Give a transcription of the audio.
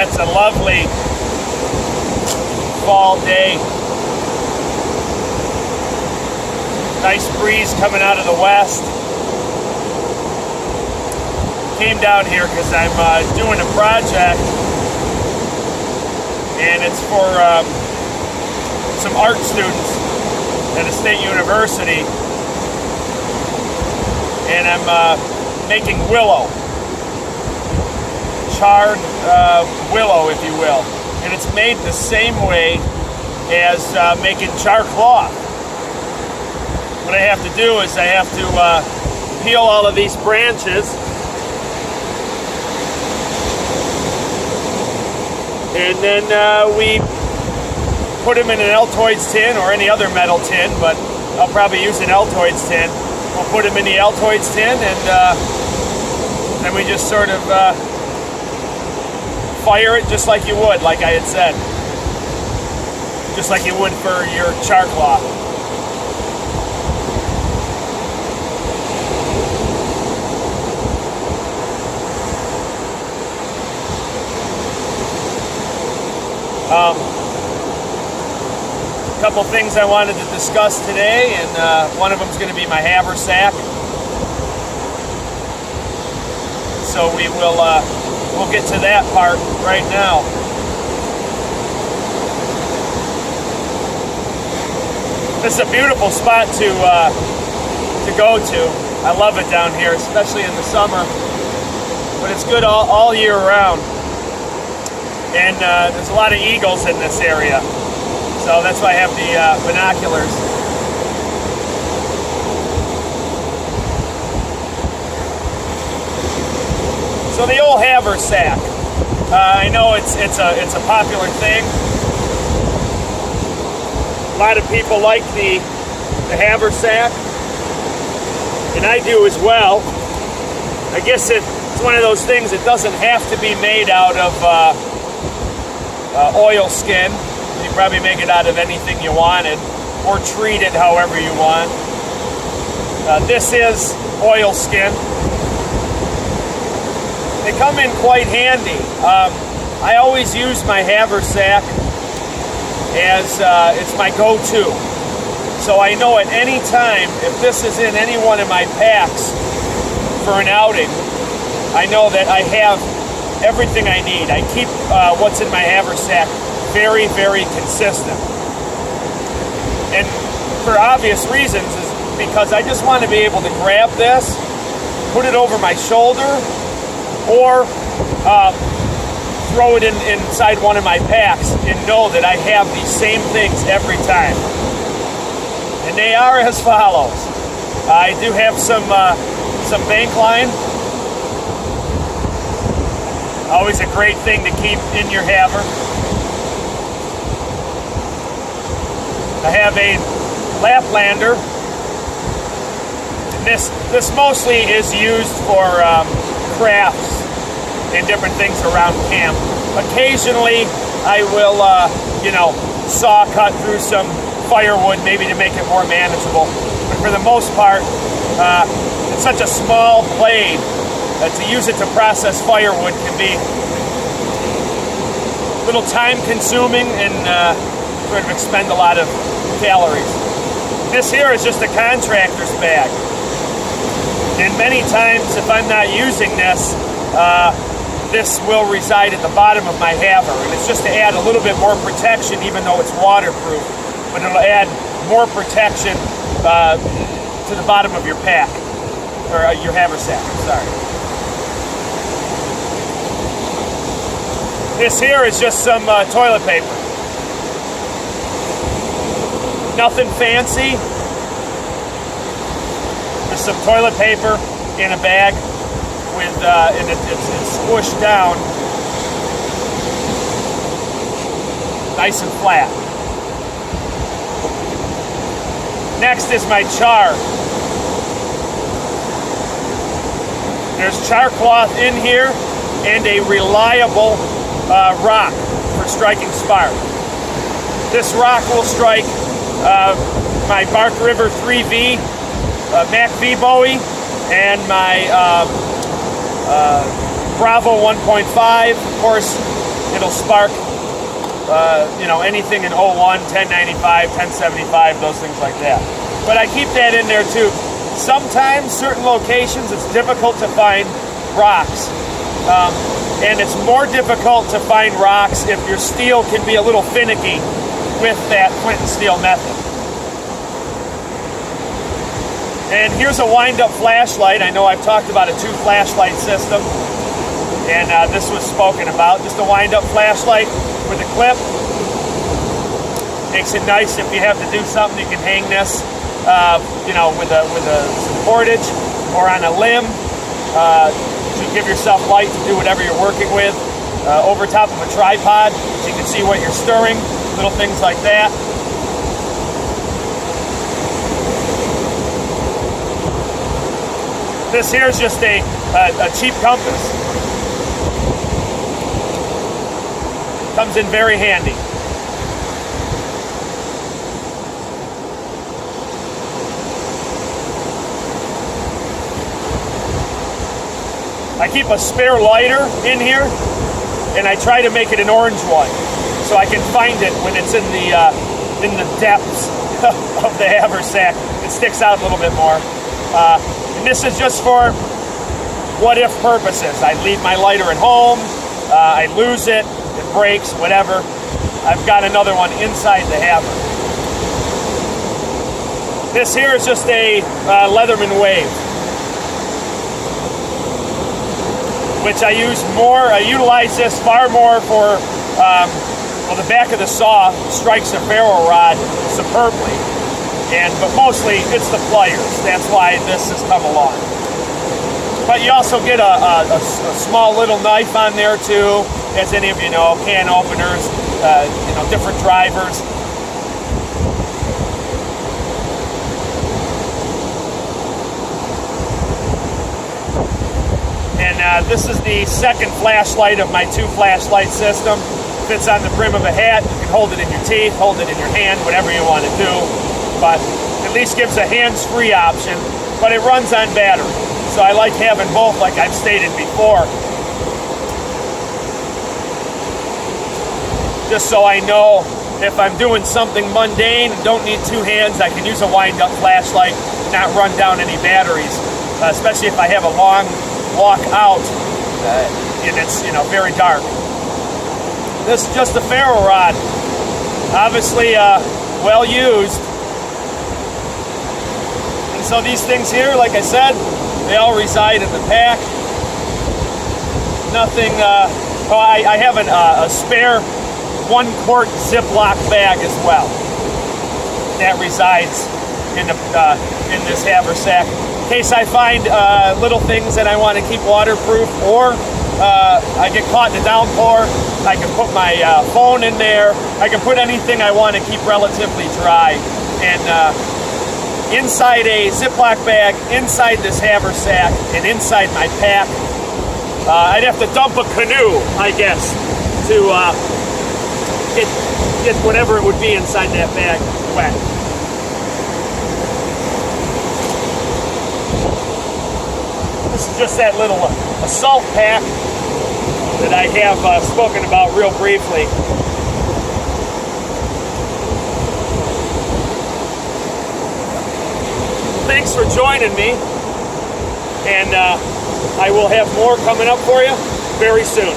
It's a lovely fall day. Nice breeze coming out of the west. Came down here because I'm doing a project, and it's for some art students at a state university, and I'm making willow. Charred willow, if you will, and it's made the same way as making char cloth. What I have to do is I have to peel all of these branches, and then we put them in an Altoids tin or any other metal tin, but I'll probably use an Altoids tin. We'll put them in the Altoids tin, and then we just sort of fire it just like you would, like I had said. Just like you would for your char cloth. A couple things I wanted to discuss today, and one of them is going to be my Haversack. So we'll get to that part right now. This is a beautiful spot to go to. I love it down here, especially in the summer. But it's good all year round. And there's a lot of eagles in this area. So that's why I have the binoculars. So the old Haversack. I know it's a popular thing. A lot of people like the Haversack, and I do as well. I guess it's one of those things that doesn't have to be made out of oil skin. You can probably make it out of anything you wanted, or treat it however you want. This is oil skin. They come in quite handy. I always use my Haversack as it's my go-to. So I know at any time, if this is in any one of my packs for an outing, I know that I have everything I need. I keep what's in my Haversack very, very consistent. And for obvious reasons is because I just want to be able to grab this, put it over my shoulder, or throw it inside one of my packs and know that I have these same things every time. And they are as follows. I do have some bank line. Always a great thing to keep in your haver. I have a Laplander. This mostly is used for crafts and different things around camp. Occasionally, I will, saw cut through some firewood, maybe to make it more manageable. But for the most part, it's such a small blade that to use it to process firewood can be a little time-consuming and sort of expend a lot of calories. This here is just a contractor's bag. And many times, if I'm not using this, this will reside at the bottom of my haver. And it's just to add a little bit more protection, even though it's waterproof. But it'll add more protection to the bottom of your pack, or your Haversack, sorry. This here is just some toilet paper. Nothing fancy. Just some toilet paper in a bag with, and it's squished down nice and flat. Next is my char. There's char cloth in here and a reliable rock for striking spark. This rock will strike my Bark River 3V, Mac V Bowie, and my Bravo 1.5. Of course, it'll spark, anything in 01, 1095, 1075, those things like that. But I keep that in there too. Sometimes, certain locations, it's difficult to find rocks. And it's more difficult to find rocks if your steel can be a little finicky with that flint and steel method. And here's a wind-up flashlight. I know I've talked about a 2 flashlight system, and this was spoken about. Just a wind-up flashlight with a clip. Makes it nice if you have to do something. You can hang this, with some cordage or on a limb to give yourself light to do whatever you're working with. Over top of a tripod, so you can see what you're stirring. Little things like that. This here is just a cheap compass. Comes in very handy. I keep a spare lighter in here, and I try to make it an orange one, so I can find it when it's in the depths of the haversack. It sticks out a little bit more. And this is just for what-if purposes. I leave my lighter at home, I lose it, it breaks, whatever. I've got another one inside the haver. This here is just a Leatherman Wave, which I use more. I utilize this far more for, the back of the saw strikes a ferro rod superbly. But mostly it's the pliers. That's why this has come along. But you also get a small little knife on there too, as any of you know, can openers, different drivers. And this is the second flashlight of my 2 flashlight system. Fits on the brim of a hat. You can hold it in your teeth, hold it in your hand, whatever you want to do. But at least gives a hands-free option, but it runs on battery. So I like having both, like I've stated before. Just so I know if I'm doing something mundane and don't need 2 hands, I can use a wind-up flashlight, not run down any batteries, especially if I have a long walk out and it's very dark. This is just a ferro rod, obviously well used. And so these things here, like I said, they all reside in the pack. Nothing. I have a spare 1-quart Ziploc bag as well that resides in this haversack. In case I find little things that I want to keep waterproof, or I get caught in a downpour, I can put my phone in there. I can put anything I want to keep relatively dry. And inside a Ziploc bag, inside this haversack, and inside my pack, I'd have to dump a canoe, I guess, to get whatever it would be inside that bag wet. This is just that little assault pack that I have spoken about real briefly. Thanks for joining me, and I will have more coming up for you very soon.